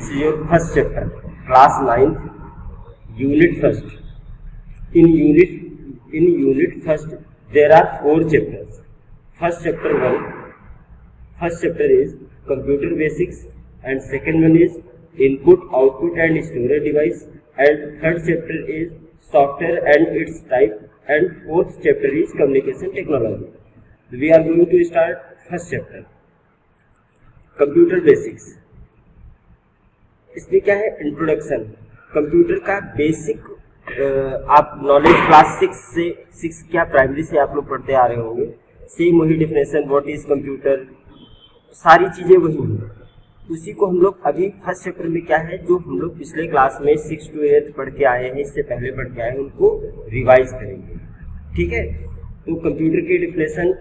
This is your first chapter, class 9th, unit first. In unit first, there are 4 chapters. First chapter is computer basics, and second one is input, output and storage device, and third chapter is software and its type, and fourth chapter is communication technology. We are going to start first chapter, computer basics. इसमें क्या है, introduction, computer का basic आप knowledge class 6 क्या primary से आप लोग पढ़ते आ रहे होंगे, सेम वही डिफिनेशन, व्हाट इज कंप्यूटर, सारी चीजें वही हैं. उसी को हम लोग अभी फर्स्ट चैप्टर में क्या है, जो हम लोग पिछले क्लास में 6 to 8 पढ़ के आए हैं, इससे पहले पढ़ के आए हैं, उनको रिवाइज करेंगे. ठीक है. तो कंप्यूटर की डिफिनेशन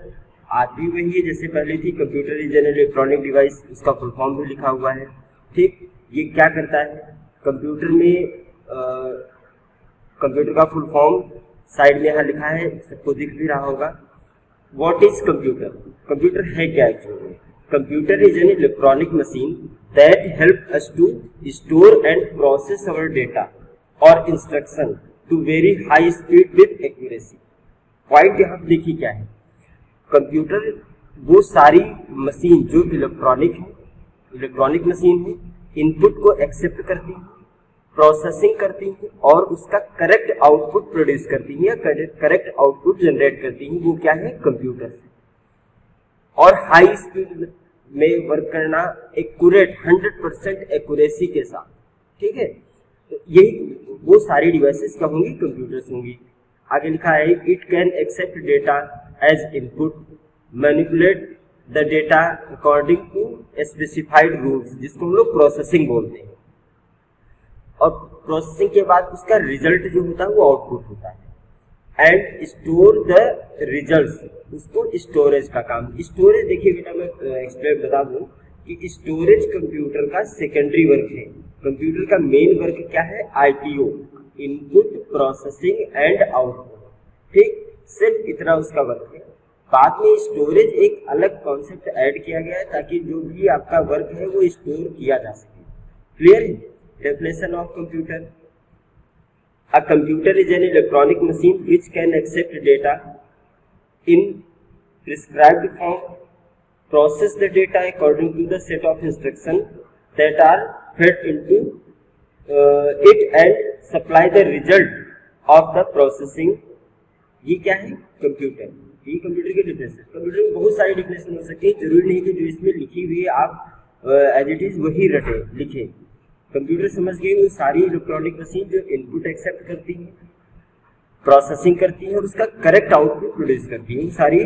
आती वही है जैसे पहले थी. Computer is an electronic device, उसका फुल फॉर्म भी लिखा हुआ है. ठीक. ये क्या करता है कंप्यूटर में, कंप्यूटर का फुल फॉर्म साइड में यहाँ लिखा है, सबको दिख भी रहा होगा. व्हाट इज कंप्यूटर, कंप्यूटर है क्या actually. Computer is an electronic machine that help us to store and process our data और instruction to very high speed with accuracy. Point यहाँ देखिए क्या है, कंप्यूटर वो सारी मशीन जो इलेक्ट्रॉनिक मशीन है, इनपुट को एक्सेप्ट करती है, प्रोसेसिंग करती है और उसका करेक्ट आउटपुट प्रोड्यूस करती है या करेक्ट आउटपुट जनरेट करती है. वो क्या है, कंप्यूटर से. और हाई स्पीड में वर्क करना, एक्यूरेट 100% एक्यूरेसी के साथ. ठीक है. तो यही वो सारी डिवाइसेस क्या होंगी, कंप्यूटर्स होंगी. आगे लिखा है, it can accept data as input, manipulate the data according to specified rules, जिसको हम लोग प्रोसेसिंग बोलते हैं. और प्रोसेसिंग के बाद उसका रिजल्ट जो होता है वो आउटपुट होता है. एंड स्टोर द रिजल्ट्स, उसको स्टोरेज का काम. स्टोरेज देखिए बेटा, मैं एक्सप्लेन बता दूं कि स्टोरेज कंप्यूटर का सेकेंडरी वर्क है. कंप्यूटर का मेन वर्क क्या है, ITO, input, processing and output. ठीक. सिर्फ इतना उसका वर्क है. बाद में स्टोरेज एक अलग कॉन्सेप्ट ऐड किया गया है ताकि जो भी आपका वर्क है वो स्टोर किया जा सके. क्लियर है. Definition of computer, a computer is an electronic machine which can accept data in prescribed form, process the data according to the set of instructions that are fed into it and supply the result of the processing. ये क्या है, computer. ये computer की definition. Computer में बहुत सारी definition हो सकती है, जरूरी नहीं कि जो इसमें लिखी हुई है आप एज इट इज वही लिखे. कंप्यूटर समझ गए, वो सारी इलेक्ट्रॉनिक मशीन जो इनपुट एक्सेप्ट करती है, प्रोसेसिंग करती है और उसका करेक्ट आउटपुट प्रोड्यूस करती है, सारी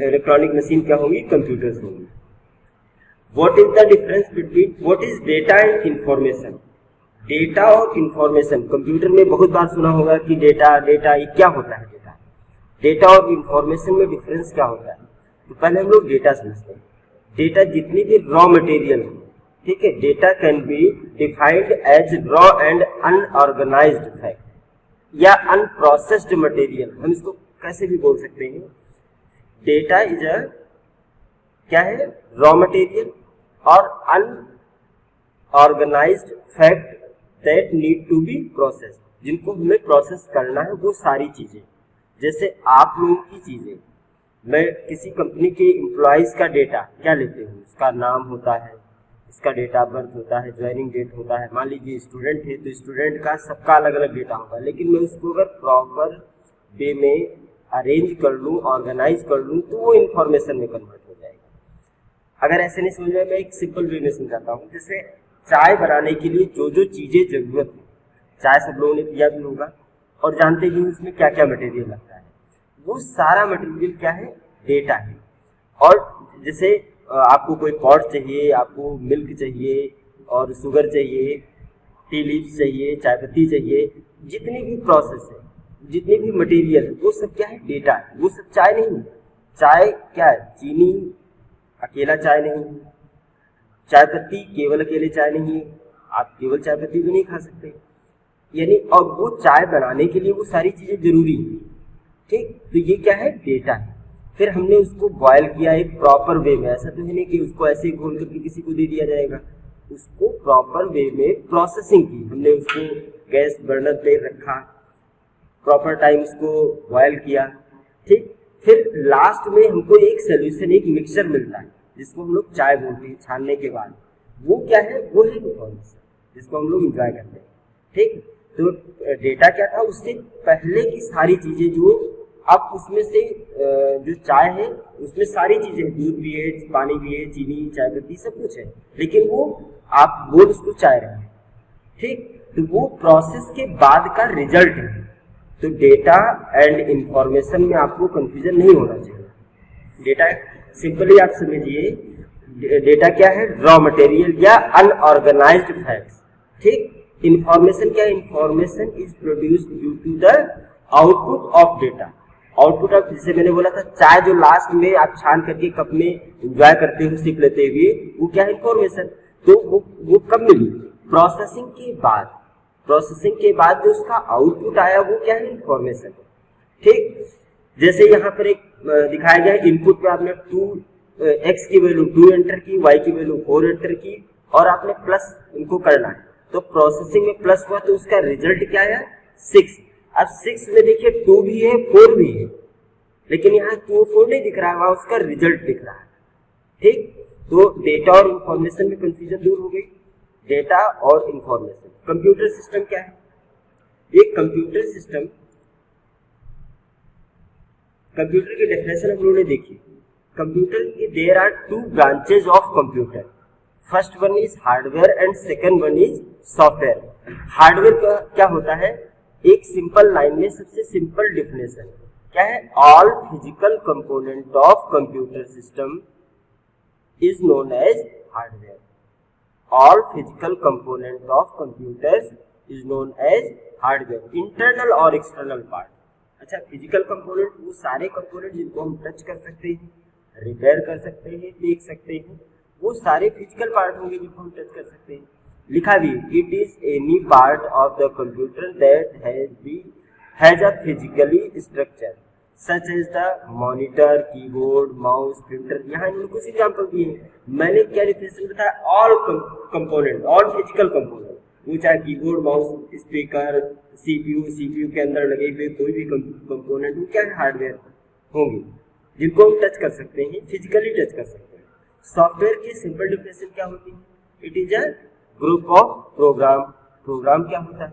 इलेक्ट्रॉनिक मशीन क्या होंगी, कंप्यूटर्स होंगी. What is the difference between, what is data and information. Data और इंफॉर्मेशन, कंप्यूटर में बहुत बार सुना होगा कि डेटा ये क्या होता है. डेटा और इंफॉर्मेशन में डिफरेंस क्या होता है. तो पहले हम लोग डेटा समझते हैं. डेटा जितनी भी रॉ मटेरियल है, ठीक है, data can be defined as raw and unorganized fact या अनप्रोसेस्ड मटेरियल. हम इसको कैसे भी बोल सकते हैं. डेटा इज अ क्या है, रॉ मटेरियल और unorganized fact that need to be processed, जिनको हमें प्रोसेस करना है. वो सारी चीजें जैसे आप लोगों की चीजें, मैं किसी कंपनी के एम्प्लॉइज का डेटा क्या लेते हूँ, उसका नाम होता है, इसका डेट ऑफ बर्थ होता है, ज्वाइनिंग डेट होता है. मान लीजिए स्टूडेंट है तो स्टूडेंट का सबका अलग अलग डेटा होगा, लेकिन मैं उसको अगर प्रॉपर वे में अरेंज कर लूँ, ऑर्गेनाइज कर लूँ, तो वो इन्फॉर्मेशन में कन्वर्ट हो जाएगा. अगर ऐसे नहीं समझ में, मैं एक सिंपल वे में समझाता हूँ. जैसे चाय बनाने के लिए जो जो चीजें जरूरत है, चाय सब लोगों ने पिया भी होगा और जानते भी उसमें क्या क्या मटेरियल लगता है, वो सारा मटेरियल क्या है, डेटा है. और जैसे आपको कोई पॉट चाहिए, आपको मिल्क चाहिए और शुगर चाहिए, टी लीव्स चाहिए, चाय पत्ती चाहिए, जितनी भी प्रोसेस है, जितनी भी मटेरियल है, वो सब क्या है, डेटा है. वो सब चाय नहीं है. चाय क्या है, चीनी अकेला चाय नहीं है, चाय पत्ती केवल अकेले चाय नहीं है, आप केवल चाय पत्ती भी नहीं खा सकते. यानी और वो चाय बनाने के लिए वो सारी चीजें जरूरी है. ठीक. तो ये क्या है, डेटा है. फिर हमने उसको बॉयल किया एक प्रॉपर वे में. ऐसा तो है नहीं कि उसको ऐसे ही घोल करके किसी को दे दिया जाएगा. उसको प्रॉपर वे में प्रोसेसिंग की, हमने उसको गैस बर्नर पे रखा, प्रॉपर टाइम उसको बॉयल किया, ठीक। फिर लास्ट में हमको एक सोल्यूशन, एक मिक्सचर मिलता है जिसको हम लोग चाय बोलते हैं छानने के बाद। वो क्या है? वो है इन्फॉर्मेशन जिसको हम लोग एंजॉय करते हैं, ठीक। तो डेटा क्या था? उससे पहले की सारी चीजें जो अब उसमें से जो चाय है उसमें सारी चीजें, दूध भी है, पानी भी है, चीनी, चाय पत्ती, सब कुछ है, लेकिन वो आप बोल उसको चाय रहे हैं, ठीक। तो वो प्रोसेस के बाद का रिजल्ट है। तो डेटा एंड इंफॉर्मेशन में आपको कंफ्यूजन नहीं होना चाहिए। डेटा सिंपली आप समझिए, डेटा क्या है? रॉ मटेरियल या अनऑर्गेनाइज्ड फैक्ट्स, ठीक। इंफॉर्मेशन क्या है? Information is produced due to the output of data. Output of, जैसे मैंने बोला था, चाय जो लास्ट में आप छान करके कप में एंजॉय करते हो सिप लेते हुए, वो क्या है? इंफॉर्मेशन। तो वो कब मिली? प्रोसेसिंग के बाद। प्रोसेसिंग के बाद जो उसका आउटपुट आया वो क्या है? इंफॉर्मेशन, ठीक। जैसे यहाँ पर एक दिखाया गया है, इनपुट पे आपने x की वैल्यू 2 एंटर की, y की वैल्यू 4 एंटर की, और आपने प्लस इनको करना है। तो प्रोसेसिंग में प्लस हुआ तो उसका रिजल्ट क्या आया? 6। अब 6 में देखिए 2 भी है, 4 भी है, लेकिन यहाँ 2 4 नहीं दिख रहा है, वहां उसका रिजल्ट दिख रहा है, ठीक। तो डेटा और इंफॉर्मेशन में कंफ्यूजन दूर हो गई। डेटा और इंफॉर्मेशन। कंप्यूटर सिस्टम क्या है? एक कंप्यूटर सिस्टम, कंप्यूटर की डेफिनेशन हम लोगों ने देखी। कंप्यूटर की there are 2 branches of computer. First one is hardware and second one is software. Hardware का क्या होता है? एक सिंपल लाइन में सबसे सिंपल डेफिनेशन क्या है? All physical component of computer system is known as hardware. All physical component of computers is known as hardware, internal और एक्सटर्नल पार्ट। अच्छा, फिजिकल कंपोनेंट वो सारे कंपोनेंट जिनको हम टच कर सकते हैं, रिपेयर कर सकते हैं, देख सकते हैं, वो सारे फिजिकल पार्ट होंगे जिनको हम टच कर सकते हैं। लिखा भी, it is any part of the computer that has a physically structure such as the monitor, keyboard, mouse, printer. यहाँ इन्होंने कुछ एग्जाम्पल दिए। मैंने क्या डिफिनेशन बताया? All component, all physical component, वो चाहे कीबोर्ड, माउस, स्पीकर, सीपीयू के अंदर लगे हुए कोई भी कंपोनेंट, वो क्या है? हार्डवेयर होंगे जिनको हम टच कर सकते हैं, फिजिकली टच कर सकते हैं। सॉफ्टवेयर की सिंपल डिफिनेशन क्या होती है? It is a group of program. Program क्या होता है?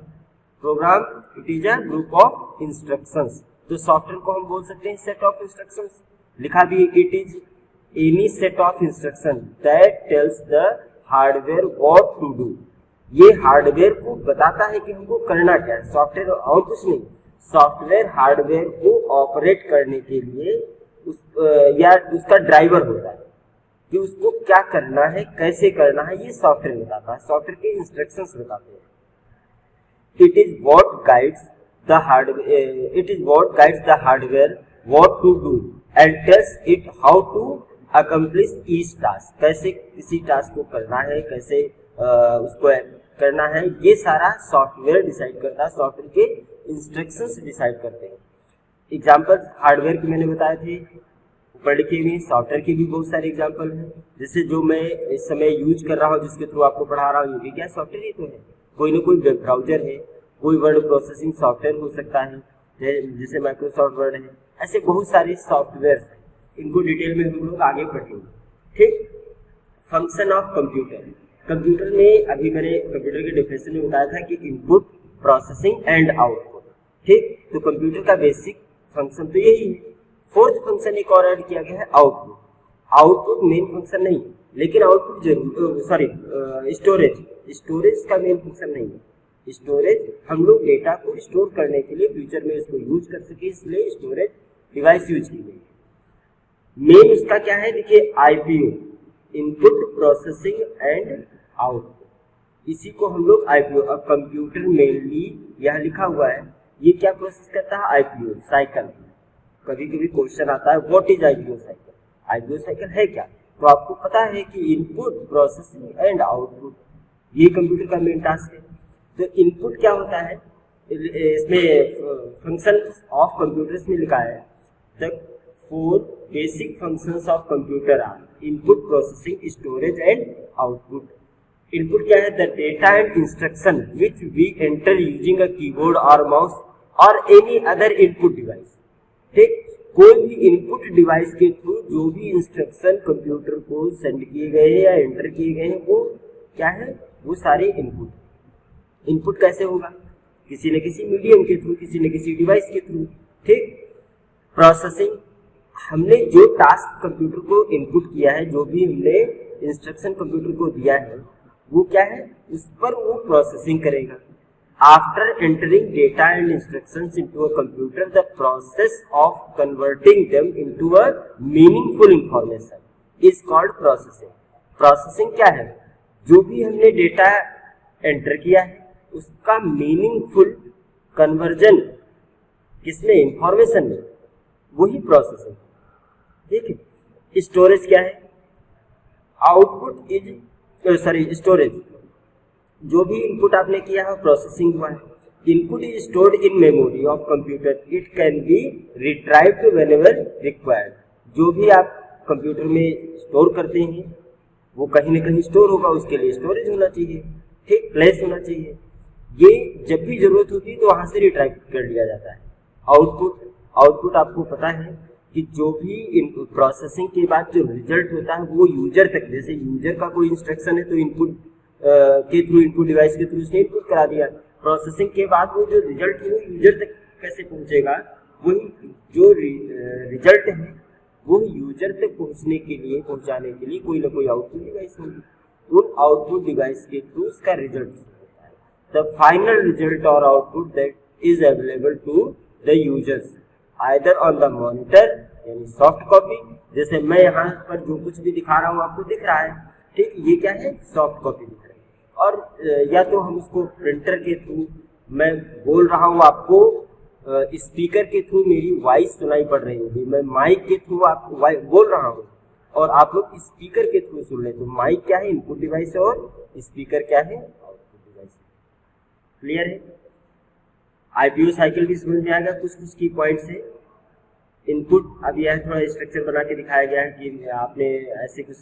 Program it is a group of instructions. तो सॉफ्टवेयर को हम बोल सकते हैं सेट ऑफ इंस्ट्रक्शंस। लिखा भी, it is any set of instruction that tells the hardware what to do. ये हार्डवेयर को बताता है कि हमको करना क्या है। सॉफ्टवेयर और कुछ नहीं। सॉफ्टवेयर हार्डवेयर को ऑपरेट करने के लिए या उसका ड्राइवर होता है कि उसको क्या करना है, कैसे करना है, ये सॉफ्टवेयर बताता है। सॉफ्टवेयर के इंस्ट्रक्शंस बताते हैं। It is what guides the hardware what to do and tells it how to accomplish each task. कैसे किसी टास्क को करना है, कैसे उसको करना है, ये सारा सॉफ्टवेयर डिसाइड करता है। सॉफ्टवेयर के इंस्ट्रक्शंस डिसाइड करते हैं। एग्जाम्पल हार्डवेयर की मैंने बताए थे, ऊपर लिखे हुए। सॉफ्टवेयर के भी बहुत सारे एग्जाम्पल हैं, जैसे जो मैं इस समय यूज कर रहा हूँ, जिसके थ्रू आपको पढ़ा रहा हूँ, ये भी क्या सॉफ्टवेयर ही तो है। कोई ना कोई वेब ब्राउजर है, कोई वर्ड प्रोसेसिंग सॉफ्टवेयर हो सकता है, जैसे माइक्रोसॉफ्ट वर्ड है। ऐसे बहुत सारे सॉफ्टवेयर हैं, इनको डिटेल में हम लोग आगे पढ़ेंगे, ठीक। Function of computer. कंप्यूटर में अभी मैंने कंप्यूटर के डेफिनेशन में बताया था कि इनपुट, प्रोसेसिंग एंड आउटपुट, ठीक। तो कंप्यूटर का बेसिक फंक्शन तो यही है। फोर्थ फंक्शन एक और ऐड किया गया है, आउटपुट। आउटपुट मेन फंक्शन नहीं, लेकिन आउटपुट जरूर, स्टोरेज का मेन फंक्शन नहीं है। स्टोरेज हम लोग डेटा को स्टोर करने के लिए फ्यूचर में इसको यूज कर सके, इसलिए स्टोरेज डिवाइस यूज की गई है। मेन उसका क्या है? देखिए, IPO, input processing and output. इसी को हम लोग आईपीओ। अब कंप्यूटर मेनली यहाँ लिखा हुआ है, ये क्या प्रोसेस करता है? IPO cycle. कभी कभी क्वेश्चन आता है, what is IPO cycle? IPO cycle है क्या? तो आपको पता है कि इनपुट, प्रोसेसिंग एंड आउटपुट, ये कंप्यूटर का मेन टास्क है। तो इनपुट क्या होता है? इसमें फंक्शन ऑफ कंप्यूटर्स में लिखा है, the 4 basic functions of computer are input, processing, storage and output. Input क्या है? The data and instruction which we enter using a keyboard और माउस और एनी अदर इनपुट डिवाइस। ठीक, कोई भी इनपुट डिवाइस के थ्रू जो भी इंस्ट्रक्शन कंप्यूटर को सेंड किए गए हैं या एंटर किए गए हैं वो क्या है? वो सारे इनपुट। इनपुट कैसे होगा? किसी न किसी मीडियम के थ्रू, किसी न किसी डिवाइस के थ्रू। ठीक, प्रोसेसिंग, हमने जो टास्क कंप्यूटर को इनपुट किया है, जो भी हमने इंस्ट्रक्शन कंप्यूटर को दिया है वो क्या है? उस पर वो प्रोसेसिंग करेगा। After entering data and instructions into a computer, the process of converting them into a meaningful information is called processing. Processing क्या है? जो भी हमने डेटा एंटर किया है उसका मीनिंगफुल कन्वर्जन किसमें? इंफॉर्मेशन में, वही प्रोसेसिंग। ठीक है। स्टोरेज क्या है? आउटपुट इज स्टोरेज, जो भी इनपुट आपने किया है प्रोसेसिंग हुआ है। Input is stored in memory of computer, it can be retrieved whenever required. जो भी आप कंप्यूटर में स्टोर करते हैं वो कहीं ना कहीं स्टोर होगा, उसके लिए स्टोरेज होना चाहिए। ठीक, प्लेस होना चाहिए। ये जब भी जरूरत होती है तो वहां से रिट्राइव कर लिया जाता है। आउटपुट आपको पता है कि जो भी प्रोसेसिंग के बाद जो रिजल्ट होता है वो यूजर तक, जैसे यूजर का कोई इंस्ट्रक्शन है तो इनपुट के थ्रू, इनपुट डिवाइस के थ्रू उसने इनपुट करा दिया। प्रोसेसिंग के बाद वो जो रिजल्ट है वो यूजर तक कैसे पहुंचेगा? वही जो रिजल्ट है वो यूजर तक पहुंचाने के लिए कोई ना कोई आउटपुट डिवाइस होगी। उन आउटपुट डिवाइस के थ्रू उसका रिजल्ट होता है। द फाइनल रिजल्ट और output that is available to the users either on the monitor, यानी सॉफ्ट कॉपी। जैसे मैं यहाँ पर जो कुछ भी दिखा रहा हूँ आपको दिख रहा है। ठीक, ये क्या है? सॉफ्ट कॉपी दिख रहा है। और या तो हम उसको प्रिंटर के थ्रू, मैं बोल रहा हूँ आपको स्पीकर के थ्रू मेरी वॉइस सुनाई पड़ रही होगी, मैं माइक के थ्रू आपको बोल रहा हूँ और आप लोग स्पीकर के थ्रू सुन रहे। तो माइक क्या है? इनपुट डिवाइस है, और स्पीकर क्या है? Output device. क्लियर है? आईपीओ साइकिल भी समझ में आ गया। कुछ की पॉइंट्स है। इनपुट, अब यह थोड़ा स्ट्रक्चर बना के दिखाया गया है कि आपने ऐसे कुछ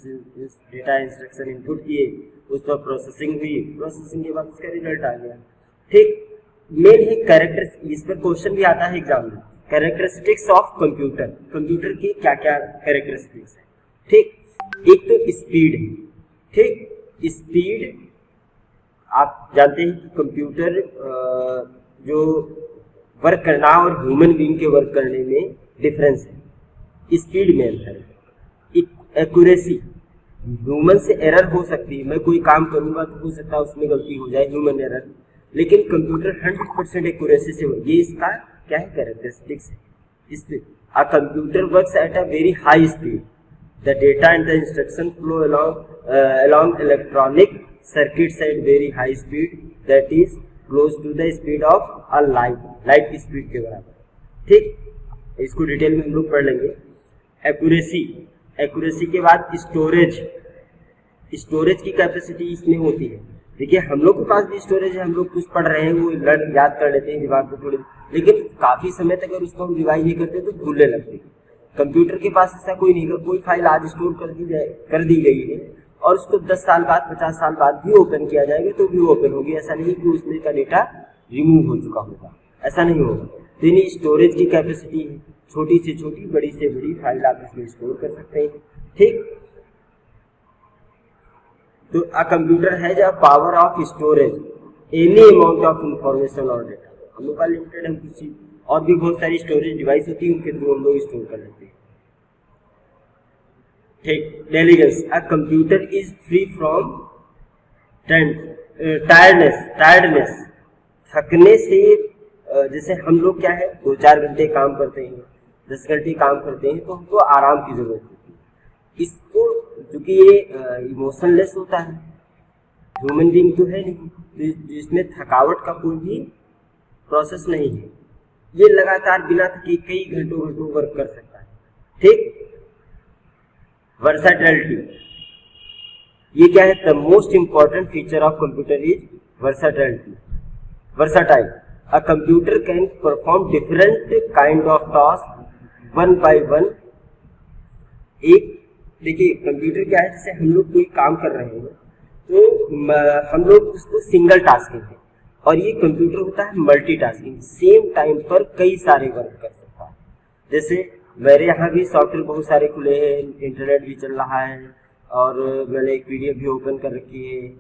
डेटा इंस्ट्रक्शन इनपुट किए, उस पर प्रोसेसिंग हुई, प्रोसेसिंग के बाद उसका रिजल्ट आ गया। ठीक, मेन है कैरेक्टर, इस पर क्वेश्चन भी आता है एग्जाम में। कैरेक्टरिस्टिक्स ऑफ कंप्यूटर, कंप्यूटर की क्या क्या कैरेक्टरिस्टिक्स है। ठीक, एक तो स्पीड है। ठीक, स्पीड आप जानते हैं कि कंप्यूटर जो वर्क करना और ह्यूमन बीइंग के वर्क करने में डिफरेंस है, स्पीड में अंतर है। एक्यूरेसी, ह्यूमन से एरर हो सकती है, मैं कोई काम करूंगा तो हो सकता है उसमें गलती हो जाए, ह्यूमन एरर, लेकिन कंप्यूटर 100% एक्यूरेसी से, ये इसका क्या है? कैरेक्टरिस्टिक्स है। इसमें a computer works at a very high speed, the data and the instruction flow along electronic circuits at very high speed that is close to the speed of a light की speed के बराबर। ठीक, इसको detail में हम लोग पढ़ लेंगे। एक्यूरेसी के बाद स्टोरेज की कैपेसिटी इसमें होती है। देखिए हम लोग के पास भी स्टोरेज है, हम लोग कुछ पढ़ रहे हैं वो याद कर लेते हैं दिमाग में थोड़े, लेकिन काफी समय तक अगर उसको हम रिवाइज नहीं करते तो भूलने लगते हैं। कंप्यूटर के पास ऐसा कोई नहीं, अगर कोई फाइल आज स्टोर कर दी गई है और उसको 10 साल बाद, 50 साल बाद भी ओपन किया जाएगा तो भी ओपन होगी। ऐसा नहीं कि उसमें का डेटा रिमूव हो चुका होगा, ऐसा नहीं होगा। तो यानी स्टोरेज की कैपेसिटी है, छोटी से छोटी, बड़ी से बड़ी फाइल आप इसमें स्टोर कर सकते हैं। ठीक, तो अ computer has a power of storage any amount of information और डेटा। हम लोग का लिमिटेड, हम किसी और भी बहुत सारी स्टोरेज डिवाइस होती है उनके थ्रू हम लोग स्टोर कर लेते हैं। ठीक, diligence, a computer is free from tiredness, थकने से। जैसे हम लोग क्या है 2-4 घंटे काम करते हैं, 10 घंटे काम करते हैं तो हमको आराम की जरूरत होती है। इसको क्योंकि ये इमोशनलेस होता है, ह्यूमन बीइंग तो है नहीं, तो जिसमें थकावट का कोई भी प्रोसेस नहीं है, ये लगातार बिना थके कई घंटों वर्क कर सकता है। ठीक, वर्सैटिलिटी, ये क्या है? The most important feature of computer is versatility. Versatile, a computer can perform different kind of task one by one. एक देखिए कंप्यूटर क्या है, जैसे हम लोग कोई काम कर रहे हैं तो हम लोग उसको सिंगल टास्किंग है, और ये कंप्यूटर होता है मल्टीटास्किंग, सेम टाइम पर कई सारे वर्क कर सकता है। जैसे मेरे यहाँ भी सॉफ्टवेयर बहुत सारे खुले हैं, इंटरनेट भी चल रहा है, और मैंने एक पीडीएफ भी ओपन कर रखी है,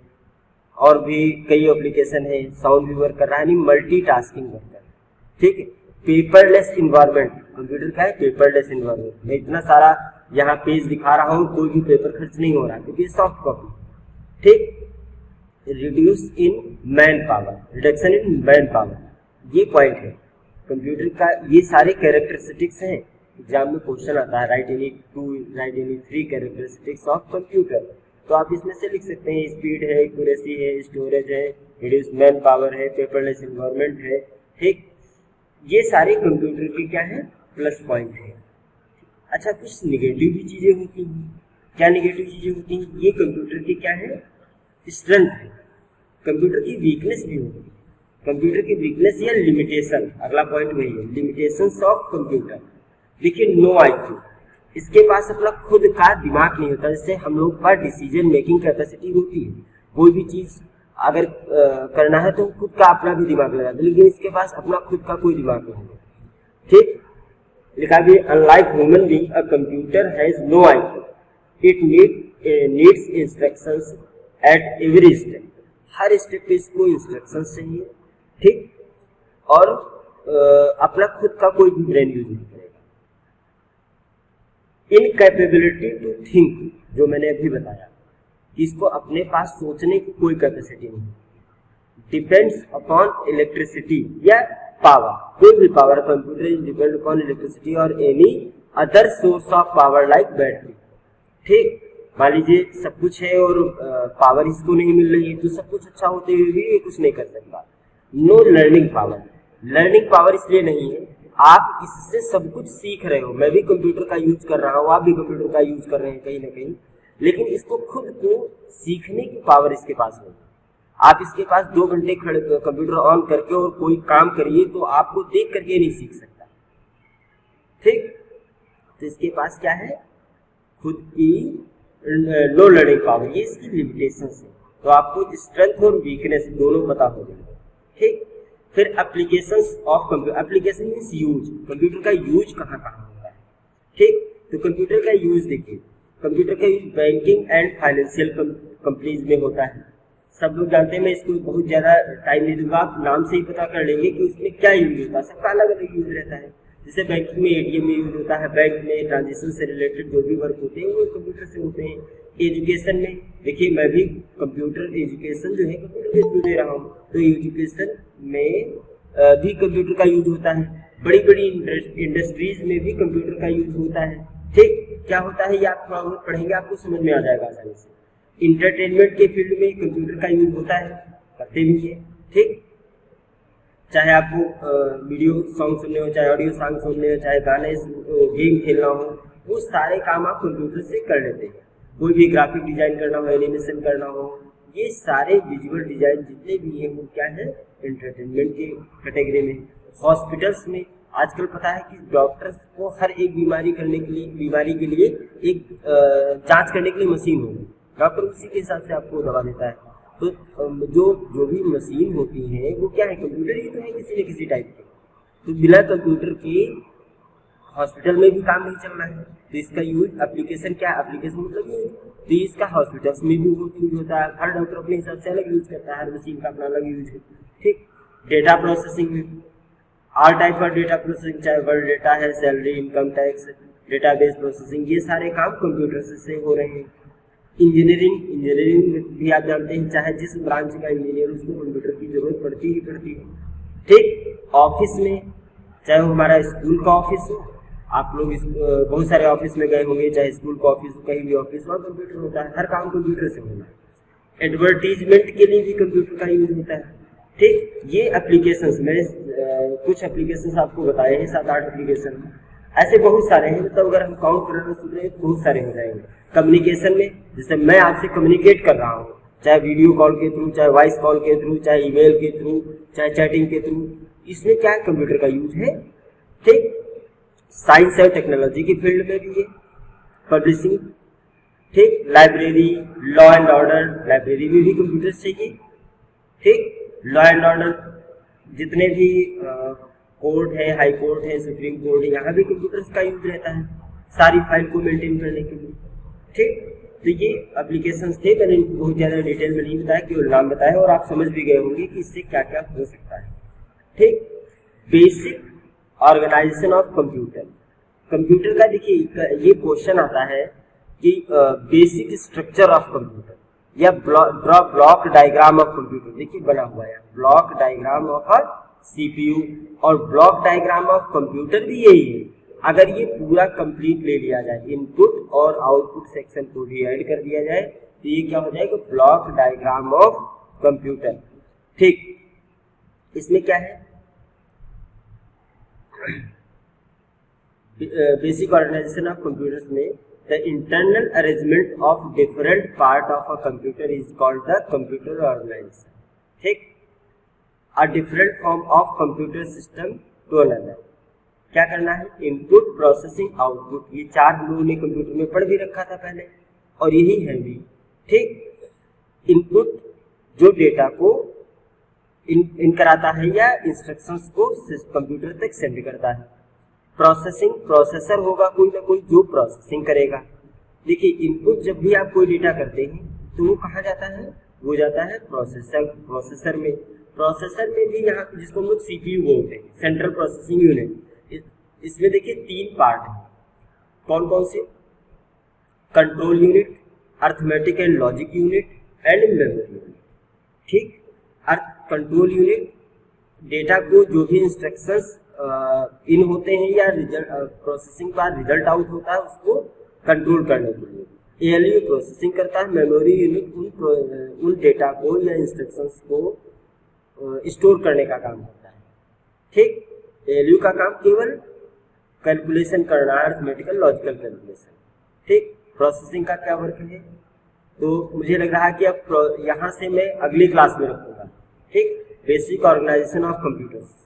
और भी कई एप्लीकेशन है, साउंड भी वर्क कर रहा है, यानी मल्टीटास्किंग वर्क कर रहा है। ठीक है, पेपरलेस इन्वायरमेंट, कंप्यूटर का है पेपरलेस इन्वायरमेंट। मैं इतना सारा यहाँ पेज दिखा रहा हूँ, कोई भी पेपर खर्च नहीं हो रहा क्योंकि सॉफ्ट कॉपी। ठीक, reduce in man power, reduction in man power, ये पॉइंट है कंप्यूटर का। ये सारे कैरेक्टरिस्टिक्स हैं, एग्जाम में क्वेश्चन आता है, right any 2, right any 3 characteristics of computer. तो आप इसमें से लिख सकते हैं, स्पीड है, एक्यूरेसी है, स्टोरेज है, रिड्यूस मैन पावर है, पेपरलेस इन्वायरमेंट है। ठीक, ये सारे कंप्यूटर के क्या है, प्लस पॉइंट है। अच्छा, कुछ निगेटिव भी चीजें होती हैं। क्या निगेटिव चीजें होती हैं? ये कंप्यूटर की क्या है, स्ट्रेंथ है। कंप्यूटर की वीकनेस भी होती है। कंप्यूटर की वीकनेस या लिमिटेशन, अगला पॉइंट वही है, लिमिटेशंस ऑफ कंप्यूटर। देखिए, नो आईक्यू, इसके पास अपना खुद का दिमाग नहीं होता। जैसे हम लोग के पास डिसीजन मेकिंग कैपेसिटी होती है, कोई भी चीज अगर करना है तो खुद का अपना भी दिमाग लगाता है, लेकिन इसके पास अपना खुद का कोई दिमाग नहीं है। ठीक, लिखा भी, unlike human being a computer has no IQ, it needs instructions at every step, हर स्टेप पे इसको इंस्ट्रक्शंस चाहिए। ठीक, और अपना खुद का कोई भी ब्रेन यूज नहीं करेगा। इनकैपेबिलिटी टू थिंक, जो मैंने अभी बताया कि इसको अपने पास सोचने की कोई कैपेसिटी नहीं। डिपेंड्स अपॉन इलेक्ट्रिसिटी या पावर, कोई भी power, computer is depend upon electricity और any other source of power like battery. ठीक, मान लीजिए सब कुछ है और पावर इसको नहीं मिल रही है, तो सब कुछ अच्छा होते हुए भी ये कुछ नहीं कर सकता। Know learning power, learning power इसलिए नहीं है, आप इससे सब कुछ सीख रहे हो। मैं भी कंप्यूटर का यूज कर रहा हूँ, आप भी कंप्यूटर का यूज कर रहे हैं कहीं ना कहीं, लेकिन इसको खुद को सीखने की पावर इसके पास नहीं। आप इसके पास 2 घंटे खड़े कंप्यूटर ऑन करके और कोई काम करिए तो आपको देख करके नहीं सीख सकता। ठीक, तो इसके पास क्या है, खुद की लो लर्निंग पावर, ये इसकी लिमिटेशन है। तो आपको स्ट्रेंथ और वीकनेस दोनों पता हो गए। ठीक, फिर applications of computer, application means use, computer का यूज कहाँ कहाँ होता है। ठीक, तो कंप्यूटर का यूज देखिए, कंप्यूटर का use banking and financial companies में होता है। सब लोग जानते हैं, मैं इसको बहुत ज्यादा टाइम नहीं दूंगा, आप नाम से ही पता कर लेंगे कि उसमें क्या यूज होता है। सबका अलग अलग यूज रहता है। जैसे बैंकिंग में एटीएम में यूज होता है, बैंक में ट्रांजेक्शन से रिलेटेड जो भी वर्क होते हैं वो कंप्यूटर से होते हैं। एजुकेशन में देखिए, मैं भी कंप्यूटर एजुकेशन जो है कंप्यूटर के थ्रू दे रहा हूँ, तो एजुकेशन में भी कंप्यूटर का यूज होता है। बड़ी बड़ी इंडस्ट्रीज में भी कंप्यूटर का यूज होता है। ठीक, क्या होता है ये आप थोड़ा बहुत पढ़ेंगे, आपको समझ में आ जाएगा आसानी से। इंटरटेनमेंट के फील्ड में कंप्यूटर का यूज होता है, करते भी है। ठीक, चाहे आपको वीडियो सॉन्ग सुनने हो, चाहे ऑडियो सॉन्ग सुनने हो, चाहे गाने गेम खेलना हो, वो सारे काम आप कंप्यूटर से कर लेते हैं। कोई भी ग्राफिक डिजाइन करना हो, एनिमेशन करना हो, ये सारे विजुअल डिजाइन जितने भी हैं वो क्या है, एंटरटेनमेंट के कैटेगरी में। हॉस्पिटल्स में आजकल पता है कि डॉक्टर्स को हर एक बीमारी के लिए एक जांच करने के लिए मशीन होगी, डॉक्टर उसी के हिसाब से आपको दवा देता है। तो जो भी मशीन होती है वो क्या है, कंप्यूटर ही तो है किसी न किसी टाइप के। तो बिना कंप्यूटर के हॉस्पिटल में भी काम नहीं चलना है। तो इसका यूज एप्लीकेशन, क्या एप्लीकेशन मतलब ये, तो इसका हॉस्पिटल्स में भी बहुत यूज होता है। हर डॉक्टर अपने हिसाब से अलग यूज करता है, हर मशीन का अपना अलग यूज है। ठीक, डेटा प्रोसेसिंग में ऑल टाइप का डेटा प्रोसेसिंग, चाहे वर्ड डेटा है, salary, income tax, database processing, ये सारे काम कंप्यूटर से हो रहे हैं। इंजीनियरिंग भी आप जानते हैं, चाहे जिस ब्रांच का इंजीनियर उसको कंप्यूटर की जरूरत पड़ती ही पड़ती है। ठीक, ऑफिस में चाहे वो हमारा स्कूल का ऑफिस हो, आप लोग बहुत सारे ऑफिस में गए होंगे, चाहे स्कूल का ऑफिस हो, कहीं भी ऑफिस, वहाँ कंप्यूटर होता है, हर काम कंप्यूटर से होना है। एडवर्टीजमेंट के लिए भी कंप्यूटर का यूज होता है। ठीक, ये एप्लीकेशंस, मैंने कुछ एप्लीकेशंस आपको बताए हैं, 7-8 एप्लीकेशन, ऐसे बहुत सारे हैं। मतलब अगर हम काउंट करना शुरू करें तो बहुत सारे हो जाएंगे। कम्युनिकेशन में जैसे मैं आपसे कम्युनिकेट कर रहा हूँ, चाहे वीडियो कॉल के थ्रू, चाहे वॉइस कॉल के थ्रू, चाहे ईमेल के थ्रू, चाहे चैटिंग के थ्रू, इसमें क्या है, कंप्यूटर का यूज है। ठीक, साइंस और टेक्नोलॉजी के फील्ड में भी है, पब्लिशिंग, ठीक, library, law and order, library में भी कंप्यूटर चाहिए। ठीक, लॉ एंड ऑर्डर जितने भी कोर्ट है, हाई कोर्ट है, सुप्रीम कोर्ट है, यहाँ भी कंप्यूटर्स का यूज रहता है सारी फाइल को मेंटेन करने के लिए। ठीक, तो ये एप्लीकेशंस थे, मैंने इनको बहुत ज़्यादा डिटेल में नहीं बताया, केवल नाम बताया और आप समझ भी गए होंगे कि इससे क्या क्या हो सकता है। ठीक, basic organisation of computer. Computer का देखिए ये क्वेश्चन आता है कि बेसिक स्ट्रक्चर ऑफ कंप्यूटर या draw block diagram of computer. देखिए बना हुआ है block diagram of a CPU, और ब्लॉक डायग्राम ऑफ कंप्यूटर भी यही है। अगर ये पूरा कंप्लीट ले लिया जाए, इनपुट और आउटपुट सेक्शन को भी ऐड कर दिया जाए, तो ये क्या हो जाएगा, ब्लॉक डायग्राम ऑफ कंप्यूटर। ठीक, इसमें क्या है, बेसिक ऑर्गेनाइजेशन ऑफ कंप्यूटर्स में the internal arrangement of different part of a computer is called the computer organisation. ठीक, a different form of computer system to another. क्या करना है, इनपुट, प्रोसेसिंग, आउटपुट, ये चार हम लोगों ने कंप्यूटर में पढ़ भी रखा था पहले, और यही है भी। ठीक, इनपुट जो डेटा को इन कराता है या इंस्ट्रक्शंस को कंप्यूटर तक सेंड करता है। प्रोसेसिंग, प्रोसेसर होगा कोई ना कोई जो प्रोसेसिंग करेगा। देखिए इनपुट जब भी आप कोई डेटा करते हैं तो वो कहाँ जाता है, वो जाता है प्रोसेसर में। प्रोसेसर में भी यहाँ जिसको हम लोग सीपीयू बोलते हैं, सेंट्रल प्रोसेसिंग यूनिट। इसमें देखिए तीन पार्ट हैं, कौन कौन से, control unit, arithmetic and logic unit and memory unit. ठीक, कंट्रोल यूनिट डेटा को जो भी इंस्ट्रक्शंस इन होते हैं या रिजल्ट प्रोसेसिंग का रिजल्ट आउट होता है उसको कंट्रोल करने के लिए एएलयू प्रोसेसिंग करता है। मेमोरी यूनिट उन डेटा को या इंस्ट्रक्शंस को स्टोर करने का काम करता है। ठीक, एएलयू का काम केवल कैलकुलेशन करना है, अर्थमेटिकल लॉजिकल कैलकुलेशन। ठीक, प्रोसेसिंग का क्या वर्क है, तो मुझे लग रहा है कि अब यहाँ से मैं अगली क्लास में रखूंगा। ठीक, बेसिक ऑर्गेनाइजेशन ऑफ कंप्यूटर्स।